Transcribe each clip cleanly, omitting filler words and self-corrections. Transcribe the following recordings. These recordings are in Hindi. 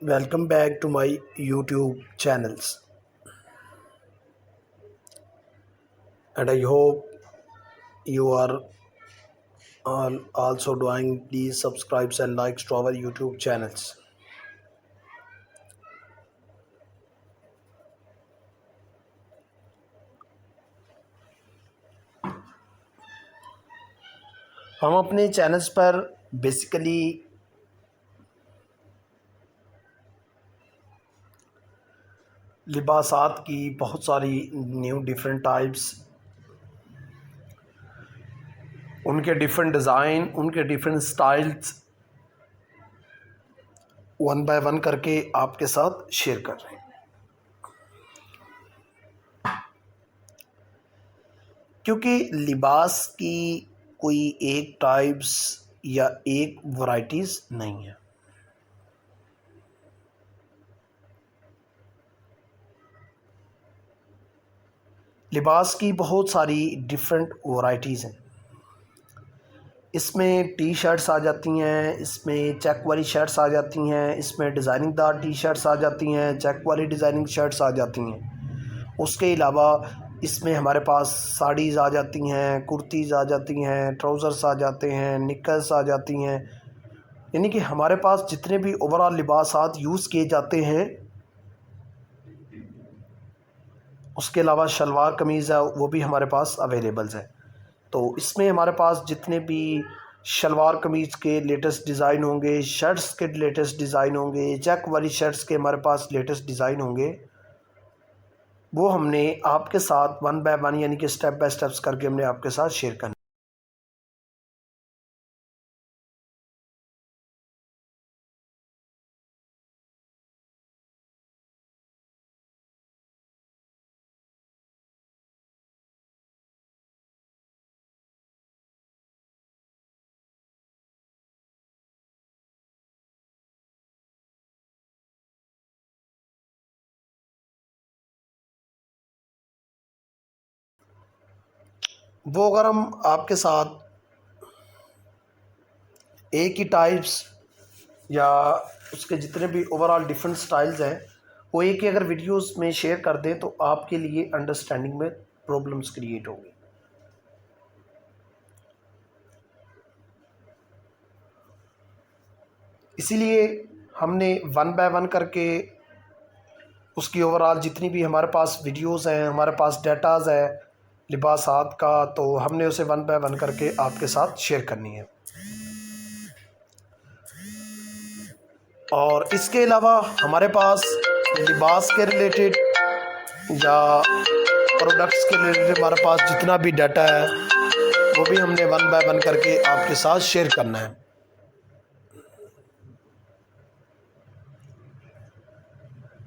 Welcome back to my YouTube channels, and I hope you are all also doing. Please subscribe and likes to our YouTube channels. हम अपने चैनल्स पर बेसिकली लिबासात की बहुत सारी न्यू डिफरेंट टाइप्स, उनके डिफरेंट डिज़ाइन, उनके different styles one by one करके आपके साथ शेयर कर रहे हैं, क्योंकि लिबास की कोई एक टाइप्स या एक वैरायटीज़ नहीं है। लिबास की बहुत सारी डिफरेंट वैरायटीज़ हैं। इसमें टी शर्ट्स आ जाती हैं, इसमें चेक वाली शर्ट्स आ जाती हैं, इसमें डिज़ाइनिंग दार टी शर्ट्स आ जाती हैं, चेक वाली डिज़ाइनिंग शर्ट्स आ जाती हैं। उसके अलावा इसमें हमारे पास साड़ीज़ आ जाती हैं, कुर्तीज़ आ जाती हैं, ट्राउज़र्स आ जाते हैं, निकर्स आ जाती हैं। यानी कि हमारे पास जितने भी ओवरऑल लिबासात यूज़ किए जाते हैं, उसके अलावा शलवार कमीज़ है वो भी हमारे पास अवेलेबल्स है। तो इसमें हमारे पास जितने भी शलवार कमीज़ के लेटेस्ट डिज़ाइन होंगे, शर्ट्स के लेटेस्ट डिज़ाइन होंगे, चेक वाली शर्ट्स के हमारे पास लेटेस्ट डिज़ाइन होंगे, वो हमने आपके साथ वन बाय वन यानी कि स्टेप बाय स्टेप्स करके हमने आपके साथ शेयर करना। वो अगर हम आपके साथ एक ही टाइप्स या उसके जितने भी ओवरऑल डिफरेंट स्टाइल्स हैं वो एक ही अगर वीडियोस में शेयर कर दें तो आपके लिए अंडरस्टैंडिंग में प्रॉब्लम्स क्रिएट होगी। इसीलिए हमने वन बाय वन करके उसकी ओवरऑल जितनी भी हमारे पास वीडियोस हैं, हमारे पास डेटाज़ है लिबासात का, तो हमने उसे वन बाय वन करके आपके साथ शेयर करनी है। और इसके अलावा हमारे पास लिबास के रिलेटेड या प्रोडक्ट्स के रिलेटेड हमारे पास जितना भी डाटा है वो भी हमने वन बाय वन करके आपके साथ शेयर करना है।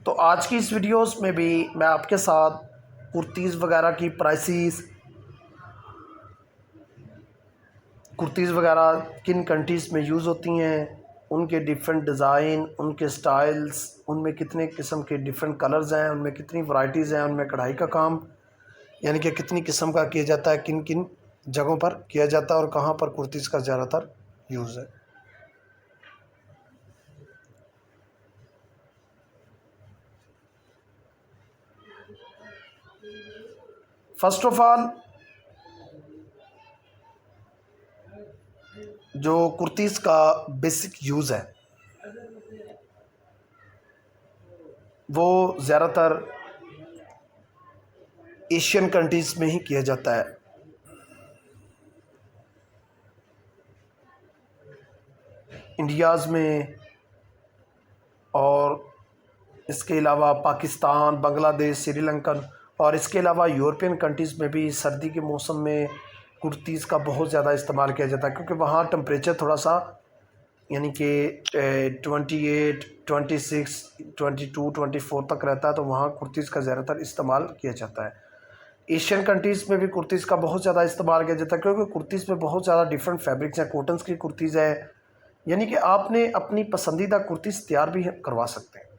तो आज की इस वीडियोस में भी मैं आपके साथ कुर्तीज़ वगैरह की कुर्तीज़ वगैरह किन कंट्रीज़ में यूज़ होती हैं, उनके डिफरेंट डिज़ाइन, उनके स्टाइल्स, उनमें कितने किस्म के डिफरेंट कलर्स हैं, उनमें कितनी वैरायटीज़ हैं, उनमें कढ़ाई का काम यानी कि कितनी किस्म का किया जाता है, किन किन जगहों पर किया जाता है और कहाँ पर कुर्तीज़ का ज़्यादातर यूज़ है। फर्स्ट ऑफ ऑल जो कुर्तीज़ का बेसिक यूज़ है वो ज़्यादातर एशियन कंट्रीज़ में ही किया जाता है। इंडियाज़ में और इसके अलावा पाकिस्तान, बांग्लादेश, श्रीलंकन और इसके अलावा यूरोपियन कंट्रीज़ में भी सर्दी के मौसम में कुर्तीज़ का बहुत ज़्यादा इस्तेमाल किया जाता है, क्योंकि वहाँ टेम्परेचर थोड़ा सा यानी कि 28, 26, 22, 24 तक रहता है, तो वहाँ कुर्तीज़ का ज़्यादातर इस्तेमाल किया जाता है। एशियन कंट्रीज़ में भी कुर्तीज़ का बहुत ज़्यादा इस्तेमाल किया जाता है, क्योंकि कुर्तीज़ में बहुत ज़्यादा डिफरेंट फैब्रिक्स हैं। कॉटन्स की कुर्तीज़ है, यानी कि आपने अपनी पसंदीदा कुर्तीज़ तैयार भी करवा सकते हैं।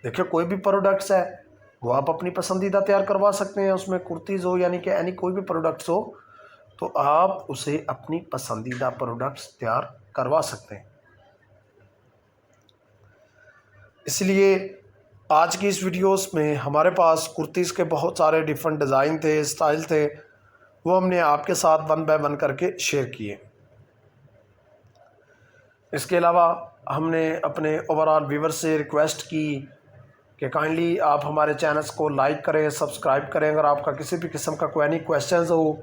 देखिए, कोई भी प्रोडक्ट्स है वो आप अपनी पसंदीदा तैयार करवा सकते हैं, उसमें कुर्तीज़ हो यानी कि एनी कोई भी प्रोडक्ट्स हो तो आप उसे अपनी पसंदीदा प्रोडक्ट्स तैयार करवा सकते हैं। इसलिए आज की इस वीडियोस में हमारे पास कुर्तीज़ के बहुत सारे डिफरेंट डिज़ाइन थे, स्टाइल थे, वो हमने आपके साथ वन बाय वन करके शेयर किए। इसके अलावा हमने अपने ओवरऑल व्यूवर से रिक्वेस्ट की कि काइंडली आप हमारे चैनल्स को लाइक करें, सब्सक्राइब करें। अगर आपका किसी भी किस्म का कोई एनी क्वेश्चंस हो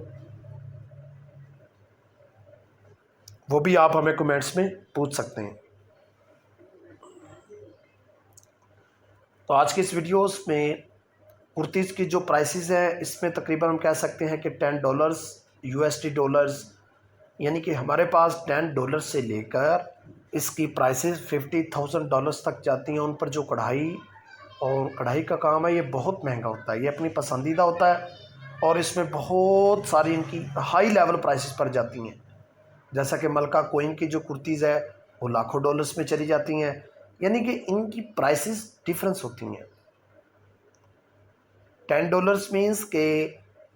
वो भी आप हमें कमेंट्स में पूछ सकते हैं। तो आज की इस वीडियोस में कुर्तीज़ की जो प्राइसेस हैं इसमें तकरीबन हम कह सकते हैं कि $10 USD डॉलर्स, यानी कि हमारे पास $10 से लेकर इसकी प्राइसेस $50,000 तक जाती हैं। उन पर जो कढ़ाई का काम है ये बहुत महंगा होता है, ये अपनी पसंदीदा होता है और इसमें बहुत सारी इनकी हाई लेवल प्राइसेस पर जाती हैं। जैसा कि मलका कोइन की जो कुर्तीज़ है वो लाखों डॉलर्स में चली जाती हैं, यानी कि इनकी प्राइसेस डिफरेंस होती हैं। $10 मीन्स के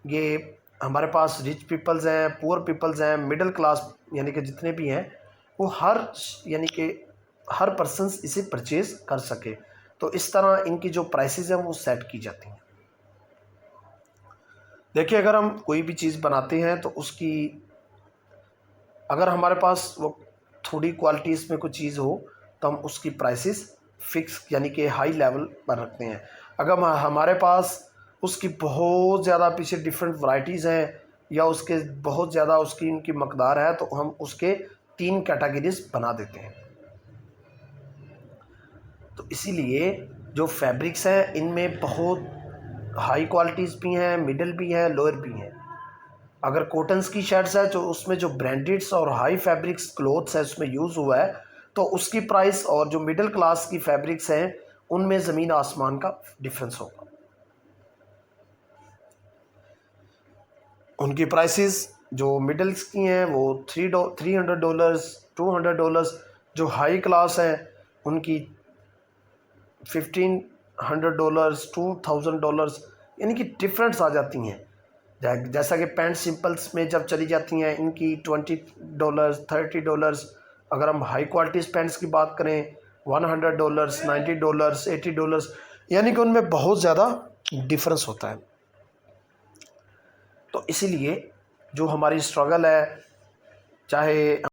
ये हमारे पास रिच पीपल्स हैं, पुअर पीपल्स हैं, मिडिल क्लास यानी कि जितने भी हैं वो हर पर्सन्स इसे परचेज़ कर सके। तो इस तरह इनकी जो प्राइसेस हैं वो सेट की जाती हैं। देखिए, अगर हम कोई भी चीज़ बनाते हैं तो उसकी अगर हमारे पास वो थोड़ी क्वालिटीज़ में कोई चीज़ हो तो हम उसकी प्राइसेस फिक्स यानी कि हाई लेवल पर रखते हैं। अगर हमारे पास उसकी बहुत ज़्यादा पीछे डिफरेंट वैरायटीज़ हैं या उसके बहुत ज़्यादा उसकी इनकी मकदार है तो हम उसके 3 कैटेगरीज बना देते हैं। तो इसीलिए जो फैब्रिक्स हैं इनमें बहुत हाई क्वालिटीज़ भी हैं, मिडिल भी हैं, लोअर भी हैं। अगर कॉटन्स की शर्ट्स है तो उसमें जो ब्रांडेड्स और हाई फैब्रिक्स क्लोथ्स है उसमें यूज़ हुआ है तो उसकी प्राइस और जो मिडिल क्लास की फैब्रिक्स हैं उनमें ज़मीन आसमान का डिफरेंस होगा। उनकी प्राइसेस जो मिडल्स की हैं वो $300, $200, जो हाई क्लास हैं उनकी $1,500, $2,000, यानी कि डिफरेंट्स आ जाती हैं। जैसा कि पैंट सिंपल्स में जब चली जाती हैं इनकी $20, $30। अगर हम हाई क्वालिटीज़ पैंट्स की बात करें $100, $90, $80, यानी कि उनमें बहुत ज़्यादा डिफरेंस होता है। तो इसीलिए जो हमारी स्ट्रगल है, चाहे